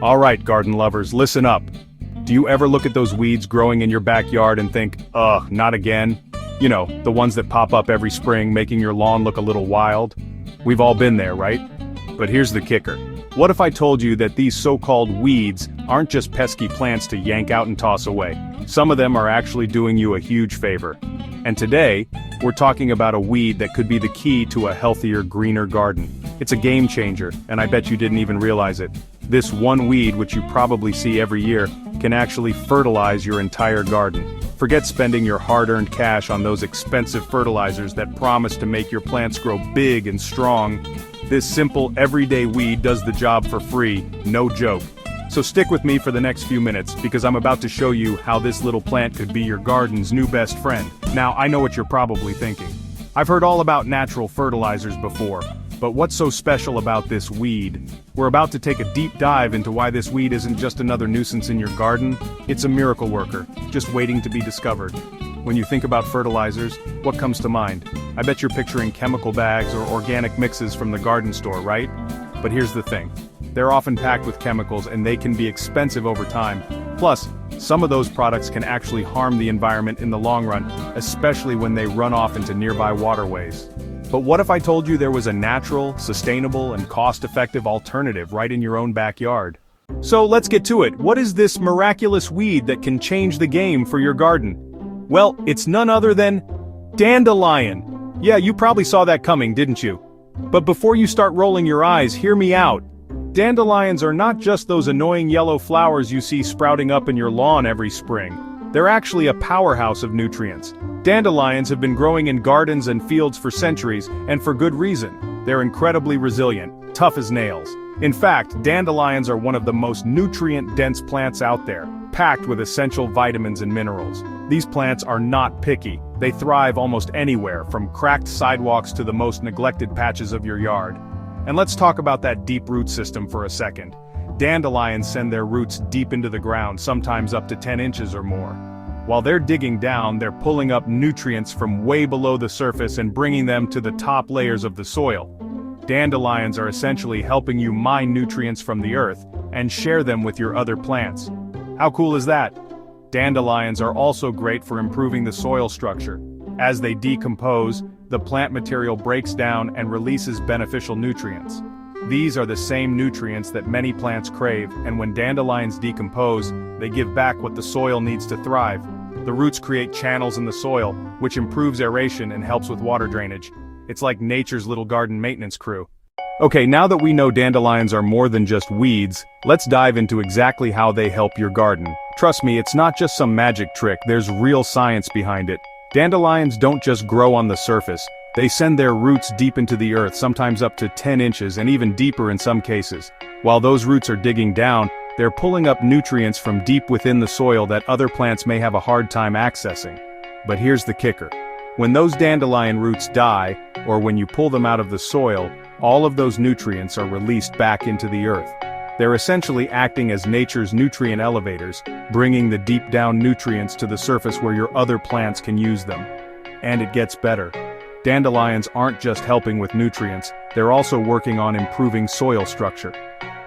Alright, garden lovers, listen up. Do you ever look at those weeds growing in your backyard and think, ugh, not again? You know, the ones that pop up every spring making your lawn look a little wild? We've all been there, right? But here's the kicker. What if I told you that these so-called weeds aren't just pesky plants to yank out and toss away? Some of them are actually doing you a huge favor. And today, we're talking about a weed that could be the key to a healthier, greener garden. It's a game changer, and I bet you didn't even realize it. This one weed, which you probably see every year, can actually fertilize your entire garden. Forget spending your hard-earned cash on those expensive fertilizers that promise to make your plants grow big and strong. This simple, everyday weed does the job for free, no joke. So stick with me for the next few minutes, because I'm about to show you how this little plant could be your garden's new best friend. Now, I know what you're probably thinking. I've heard all about natural fertilizers before, but what's so special about this weed? We're about to take a deep dive into why this weed isn't just another nuisance in your garden, it's a miracle worker, just waiting to be discovered. When you think about fertilizers, what comes to mind? I bet you're picturing chemical bags or organic mixes from the garden store, right? But here's the thing. They're often packed with chemicals and they can be expensive over time. Plus, some of those products can actually harm the environment in the long run, especially when they run off into nearby waterways. But what if I told you there was a natural, sustainable, and cost-effective alternative right in your own backyard? So let's get to it. What is this miraculous weed that can change the game for your garden? Well, it's none other than dandelion. Yeah, you probably saw that coming, didn't you? But before you start rolling your eyes, hear me out. Dandelions are not just those annoying yellow flowers you see sprouting up in your lawn every spring. They're actually a powerhouse of nutrients. Dandelions have been growing in gardens and fields for centuries, and for good reason. They're incredibly resilient, tough as nails. In fact, dandelions are one of the most nutrient-dense plants out there, packed with essential vitamins and minerals. These plants are not picky. They thrive almost anywhere, from cracked sidewalks to the most neglected patches of your yard. And let's talk about that deep root system for a second. Dandelions send their roots deep into the ground, sometimes up to 10 inches or more. While they're digging down, they're pulling up nutrients from way below the surface and bringing them to the top layers of the soil. Dandelions are essentially helping you mine nutrients from the earth and share them with your other plants. How cool is that? Dandelions are also great for improving the soil structure. As they decompose, the plant material breaks down and releases beneficial nutrients. These are the same nutrients that many plants crave, and when dandelions decompose, they give back what the soil needs to thrive. The roots create channels in the soil, which improves aeration and helps with water drainage. It's like nature's little garden maintenance crew. Okay, now that we know dandelions are more than just weeds, let's dive into exactly how they help your garden. Trust me, it's not just some magic trick, there's real science behind it. Dandelions don't just grow on the surface. They send their roots deep into the earth, sometimes up to 10 inches and even deeper in some cases. While those roots are digging down, they're pulling up nutrients from deep within the soil that other plants may have a hard time accessing. But here's the kicker. When those dandelion roots die, or when you pull them out of the soil, all of those nutrients are released back into the earth. They're essentially acting as nature's nutrient elevators, bringing the deep down nutrients to the surface where your other plants can use them. And it gets better. Dandelions aren't just helping with nutrients, they're also working on improving soil structure.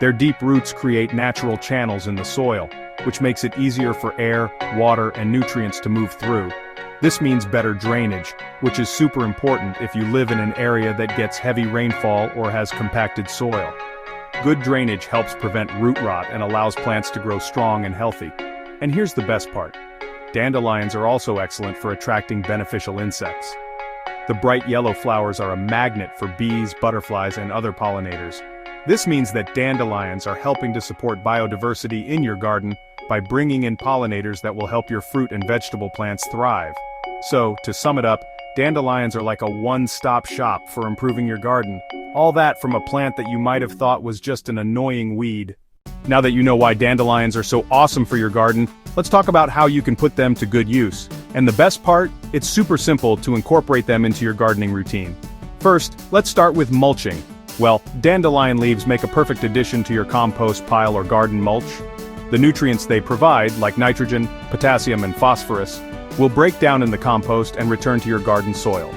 Their deep roots create natural channels in the soil, which makes it easier for air, water, and nutrients to move through. This means better drainage, which is super important if you live in an area that gets heavy rainfall or has compacted soil. Good drainage helps prevent root rot and allows plants to grow strong and healthy. And here's the best part. Dandelions are also excellent for attracting beneficial insects. The bright yellow flowers are a magnet for bees, butterflies, and other pollinators. This means that dandelions are helping to support biodiversity in your garden by bringing in pollinators that will help your fruit and vegetable plants thrive. So, to sum it up, dandelions are like a one-stop shop for improving your garden. All that from a plant that you might have thought was just an annoying weed. Now that you know why dandelions are so awesome for your garden, let's talk about how you can put them to good use. And the best part, it's super simple to incorporate them into your gardening routine. First, let's start with mulching. Well, dandelion leaves make a perfect addition to your compost pile or garden mulch. The nutrients they provide, like nitrogen, potassium, and phosphorus, will break down in the compost and return to your garden soil.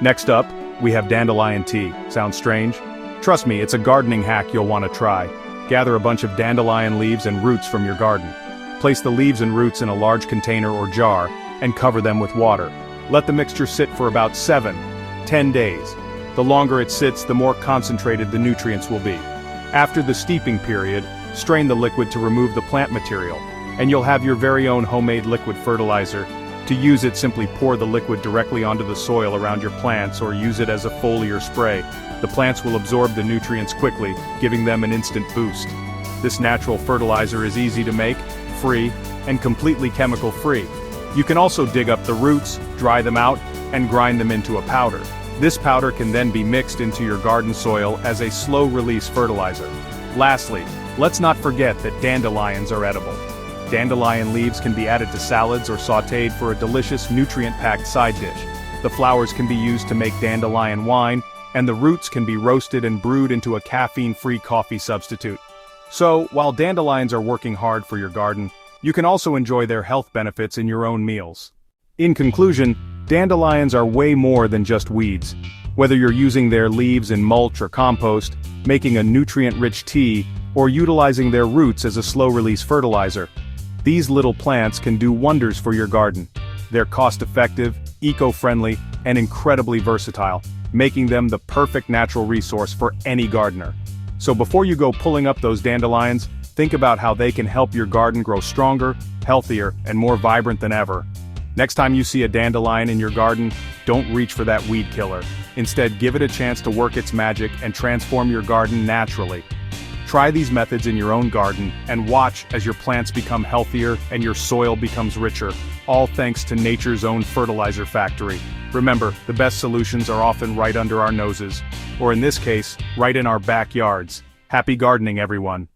Next up, we have dandelion tea. Sounds strange? Trust me, it's a gardening hack you'll want to try. gather a bunch of dandelion leaves and roots from your garden. Place the leaves and roots in a large container or jar, and cover them with water. Let the mixture sit for about 7-10 days. The longer it sits, the more concentrated the nutrients will be. After the steeping period, strain the liquid to remove the plant material, and you'll have your very own homemade liquid fertilizer. To use it, simply pour the liquid directly onto the soil around your plants or use it as a foliar spray. The plants will absorb the nutrients quickly, giving them an instant boost. This natural fertilizer is easy to make, free, and completely chemical-free. You can also dig up the roots, dry them out, and grind them into a powder. This powder can then be mixed into your garden soil as a slow-release fertilizer. Lastly, let's not forget that dandelions are edible. Dandelion leaves can be added to salads or sautéed for a delicious, nutrient-packed side dish. The flowers can be used to make dandelion wine, and the roots can be roasted and brewed into a caffeine-free coffee substitute. So, while dandelions are working hard for your garden, you can also enjoy their health benefits in your own meals. In conclusion, dandelions are way more than just weeds. Whether you're using their leaves in mulch or compost, making a nutrient-rich tea, or utilizing their roots as a slow-release fertilizer, these little plants can do wonders for your garden. They're cost-effective, eco-friendly, and incredibly versatile, making them the perfect natural resource for any gardener. So before you go pulling up those dandelions, think about how they can help your garden grow stronger, healthier, and more vibrant than ever. Next time you see a dandelion in your garden, don't reach for that weed killer. Instead, give it a chance to work its magic and transform your garden naturally. Try these methods in your own garden and watch as your plants become healthier and your soil becomes richer, all thanks to nature's own fertilizer factory. Remember, the best solutions are often right under our noses, or in this case, right in our backyards. Happy gardening, everyone.